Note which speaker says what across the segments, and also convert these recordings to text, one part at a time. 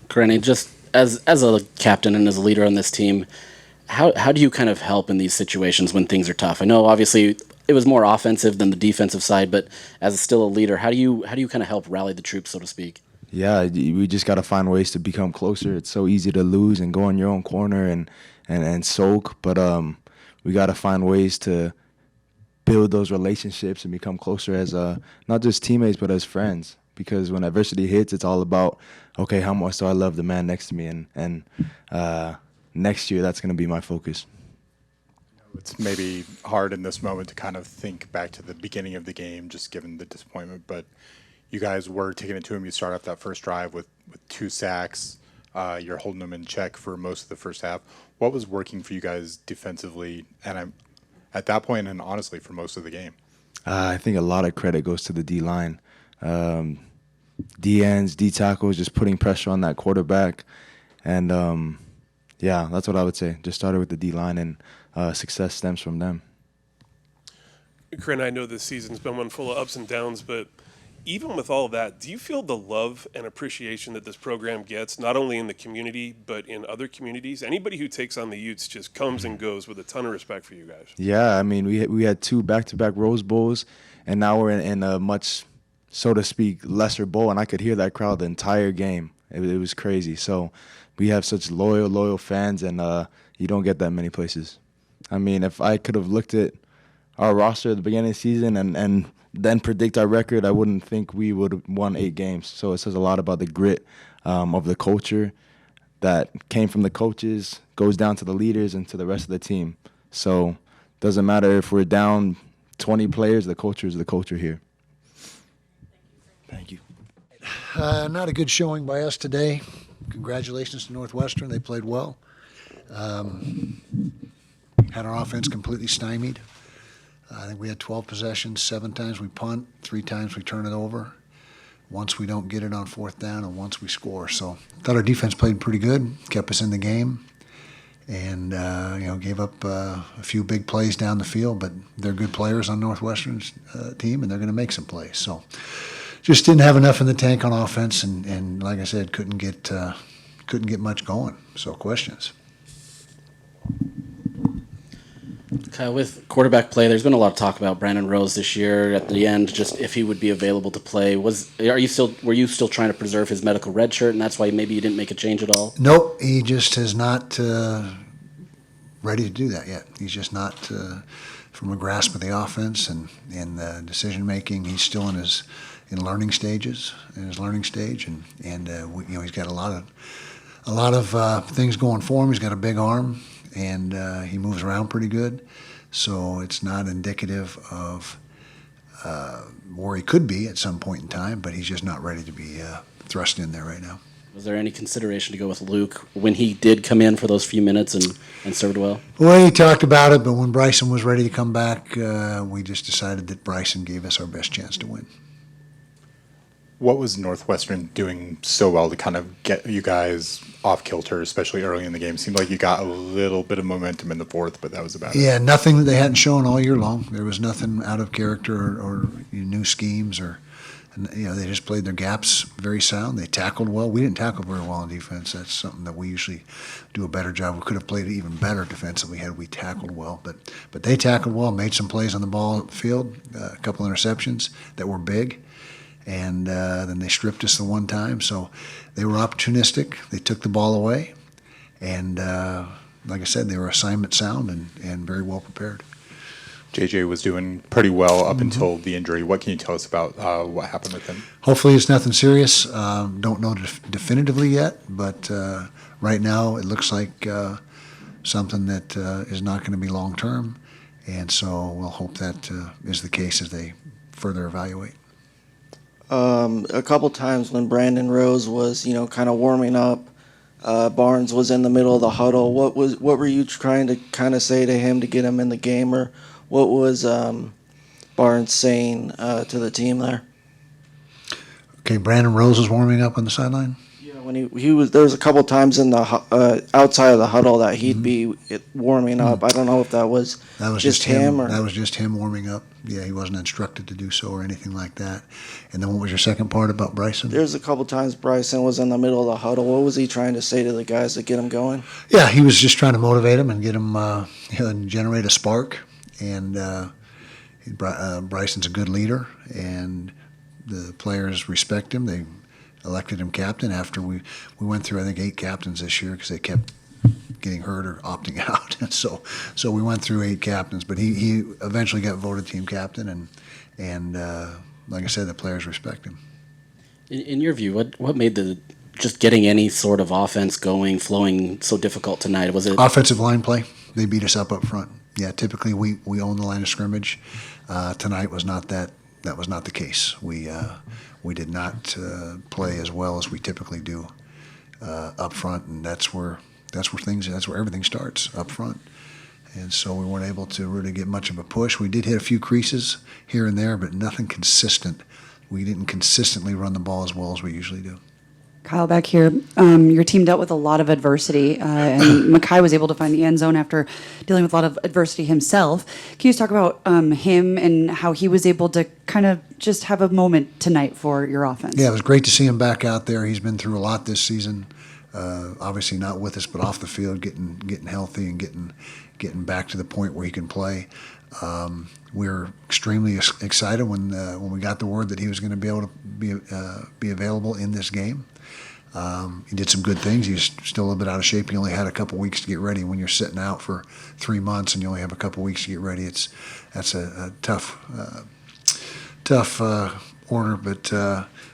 Speaker 1: Granny, just as a captain and as a leader on this team, how do you kind of help in these situations when things are tough? I know obviously it was more offensive than the defensive side, but as still a leader, how do you kind of help rally the troops, so to speak?
Speaker 2: Yeah, we just got to find ways to become closer. It's so easy to lose and go in your own corner and soak, but we got to find ways to build those relationships and become closer as not just teammates but as friends. Because when adversity hits, it's all about, okay, how much do I love the man next to me, and next year that's going to be my focus.
Speaker 3: It's maybe hard in this moment to kind of think back to the beginning of the game, just given the disappointment. But you guys were taking it to him. You start off that first drive with 2 sacks. You're holding them in check for most of the first half. What was working for you guys defensively? And I'm at that point, and honestly, for most of the game.
Speaker 2: I think a lot of credit goes to the D line, D ends, D tackles, just putting pressure on that quarterback, and yeah, that's what I would say. Just started with the D line, and success stems from them.
Speaker 4: Corinne, I know this season's been one full of ups and downs, but even with all of that, do you feel the love and appreciation that this program gets, not only in the community, but in other communities? Anybody who takes on the Utes just comes and goes with a ton of respect for you guys.
Speaker 2: Yeah, I mean, we had 2 back-to-back Rose Bowls, and now we're in a much, so to speak, lesser bowl, and I could hear that crowd the entire game. It was crazy. So we have such loyal fans, and you don't get that many places. I mean, if I could have looked at our roster at the beginning of the season and then predict our record, I wouldn't think we would have won 8 games. So it says a lot about the grit of the culture that came from the coaches, goes down to the leaders and to the rest of the team. So it doesn't matter if we're down 20 players, the culture is the culture here. Thank you.
Speaker 5: Not a good showing by us today. Congratulations to Northwestern. They played well. Had our offense completely stymied. I think we had 12 possessions, 7 times we punt, 3 times we turn it over. Once we don't get it on 4th down, and once we score. So I thought our defense played pretty good, kept us in the game, and gave up a few big plays down the field. But they're good players on Northwestern's team, and they're going to make some plays. So just didn't have enough in the tank on offense, and like I said, couldn't get much going. So questions.
Speaker 1: Kyle, with quarterback play, there's been a lot of talk about Brandon Rose this year. At the end, just if he would be available to play, were you still trying to preserve his medical red shirt, and that's why maybe you didn't make a change at all?
Speaker 5: Nope, he just is not ready to do that yet. He's just not from a grasp of the offense and the decision making. He's still in his learning stages, and he's got a lot of things going for him. He's got a big arm, and he moves around pretty good. So it's not indicative of where he could be at some point in time, but he's just not ready to be thrust in there right now.
Speaker 1: Was there any consideration to go with Luke when he did come in for those few minutes and served well?
Speaker 5: Well, he talked about it, but when Bryson was ready to come back, we just decided that Bryson gave us our best chance to win.
Speaker 3: What was Northwestern doing so well to kind of get you guys off kilter, especially early in the game? Seemed like you got a little bit of momentum in the 4th, but that was about it.
Speaker 5: Yeah, nothing that they hadn't shown all year long. There was nothing out of character or new schemes they just played their gaps very sound. They tackled well. We didn't tackle very well on defense. That's something that we usually do a better job. We could have played even better defensively had we tackled well. But they tackled well, made some plays on the ball field, a couple interceptions that were big. And then they stripped us the one time. So they were opportunistic. They took the ball away. And like I said, they were assignment sound and very well prepared.
Speaker 3: JJ was doing pretty well up until the injury. What can you tell us about what happened with him?
Speaker 5: Hopefully it's nothing serious. Don't know definitively yet, but right now it looks like something that is not going to be long term. And so we'll hope that is the case as they further evaluate.
Speaker 6: A couple times when Brandon Rose was, kind of warming up, Barnes was in the middle of the huddle. What were you trying to kind of say to him to get him in the game, or what was Barnes saying to the team there?
Speaker 5: Okay, Brandon Rose was warming up on the sideline.
Speaker 1: Yeah,
Speaker 6: When he was, there was a couple times in the outside of the huddle that he'd be warming up. I don't know if that was just him or
Speaker 5: That was just him warming up. Yeah, he wasn't instructed to do so or anything like that. And then what was your second part about Bryson?
Speaker 6: there's a couple times Bryson was in the middle of the huddle. What was he trying to say to the guys to get them going?
Speaker 5: Yeah, he was just trying to motivate them and get them, and generate a spark. And Bryson's a good leader, and the players respect him. They elected him captain after we went through, I think, 8 captains this year because they kept getting hurt or opting out. And so we went through 8 captains, but he eventually got voted team captain, and like I said, the players respect him.
Speaker 1: In your view, what made just getting any sort of offense going, flowing so difficult tonight? Was it
Speaker 5: Offensive line play? They beat us up front. Yeah, typically we own the line of scrimmage. Tonight was not that. That was not the case. We did not play as well as we typically do up front, and that's where everything starts up front. And so we weren't able to really get much of a push. We did hit a few creases here and there, but nothing consistent. We didn't consistently run the ball as well as we usually do.
Speaker 7: Kyle, back here, your team dealt with a lot of adversity, and Mackay was able to find the end zone after dealing with a lot of adversity himself. Can you just talk about him and how he was able to kind of just have a moment tonight for your offense?
Speaker 5: Yeah, it was great to see him back out there. He's been through a lot this season. Obviously not with us, but off the field, getting healthy and getting back to the point where he can play. We were extremely excited when we got the word that he was going to be able to be available in this game. He did some good things. He's still a little bit out of shape. He only had a couple weeks to get ready. When you're sitting out for 3 months and you only have a couple weeks to get ready, that's a tough order. But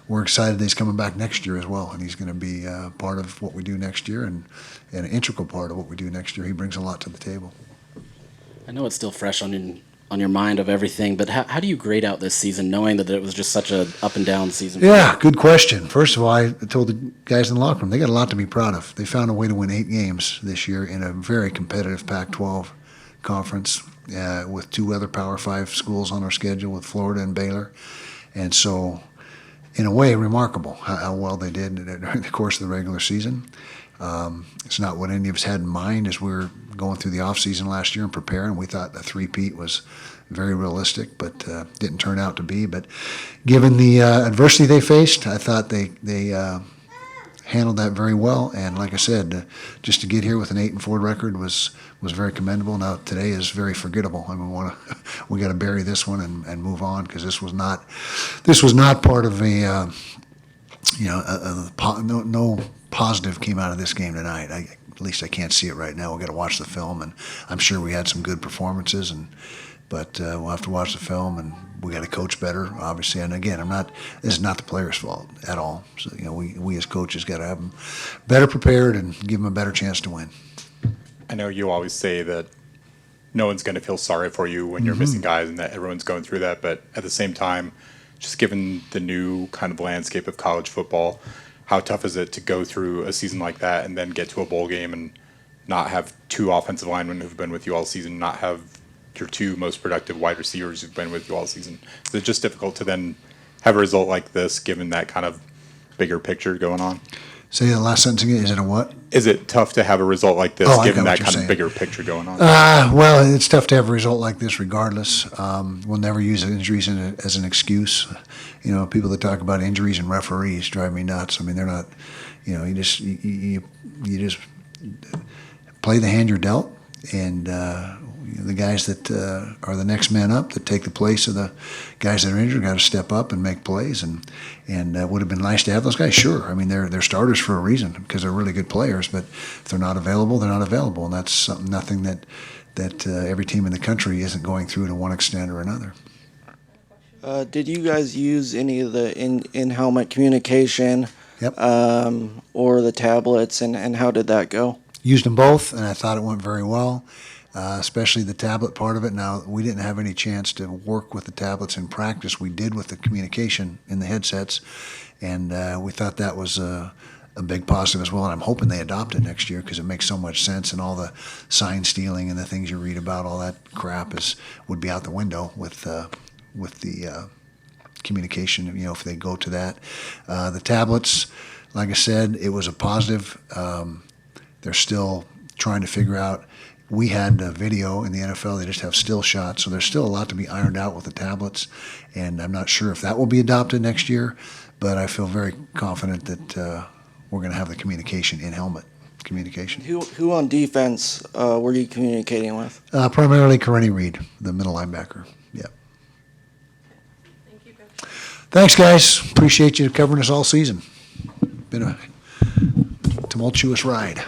Speaker 5: we're excited that he's coming back next year as well, and he's going to be part of what we do next year and an integral part of what we do next year. He brings a lot to the table.
Speaker 1: I know it's still fresh on your mind of everything, but how do you grade out this season, knowing that it was just such a up and down season?
Speaker 5: Yeah, good question. First of all, I told the guys in the locker room they got a lot to be proud of. They found a way to win 8 games this year in a very competitive Pac-12 conference with 2 other Power 5 schools on our schedule with Florida and Baylor. And so, in a way, remarkable how well they did during the course of the regular season. It's not what any of us had in mind as we were going through the offseason last year and preparing. We thought a three-peat was very realistic, but didn't turn out to be. But given the adversity they faced, I thought they handled that very well. And like I said, just to get here with an 8-4 record was very commendable. Now today is very forgettable. I mean, we got to bury this one and move on because this was not part of a no positive came out of this game tonight. At least I can't see it right now. We've got to watch the film, and I'm sure we had some good performances, but we'll have to watch the film, and we got to coach better, obviously. And again, this is not the players' fault at all. So we as coaches got to have them better prepared and give them a better chance to win.
Speaker 3: I know you always say that no one's going to feel sorry for you when you're missing guys and that everyone's going through that, but at the same time, just given the new kind of landscape of college football, how tough is it to go through a season like that and then get to a bowl game and not have 2 offensive linemen who've been with you all season, not have your 2 most productive wide receivers who've been with you all season? Is it just difficult to then have a result like this given that kind of bigger picture going on?
Speaker 5: Say the last sentence again. Is it a what?
Speaker 3: Is it tough to have a result like this given that kind of bigger picture going on?
Speaker 5: Well, it's tough to have a result like this regardless. We'll never use injuries as an excuse. People that talk about injuries and referees drive me nuts. I mean, they're not, you just play the hand you're dealt, and the guys that are the next man up that take the place of the guys that are injured got to step up and make plays, and would have been nice to have those guys. Sure, I mean they're starters for a reason because they're really good players, but if they're not available, they're not available, and that's nothing that every team in the country isn't going through to one extent or another.
Speaker 6: Did you guys use any of the in-helmet communication
Speaker 5: Yep.
Speaker 6: Or the tablets, and how did that go?
Speaker 5: Used them both, and I thought it went very well, especially the tablet part of it. Now, we didn't have any chance to work with the tablets in practice. We did with the communication in the headsets, and we thought that was a big positive as well. And I'm hoping they adopt it next year because it makes so much sense, and all the sign stealing and the things you read about, all that crap would be out the window with the communication, if they go to that. The tablets, like I said, it was a positive. They're still trying to figure out. We had a video in the NFL. They just have still shots, so there's still a lot to be ironed out with the tablets, and I'm not sure if that will be adopted next year. But I feel very confident that we're going to have the communication in helmet communication.
Speaker 6: Who on defense were you communicating with?
Speaker 5: Primarily Karenni Reed, the middle linebacker. Yeah. Thanks, guys. Appreciate you covering us all season. Been a tumultuous ride.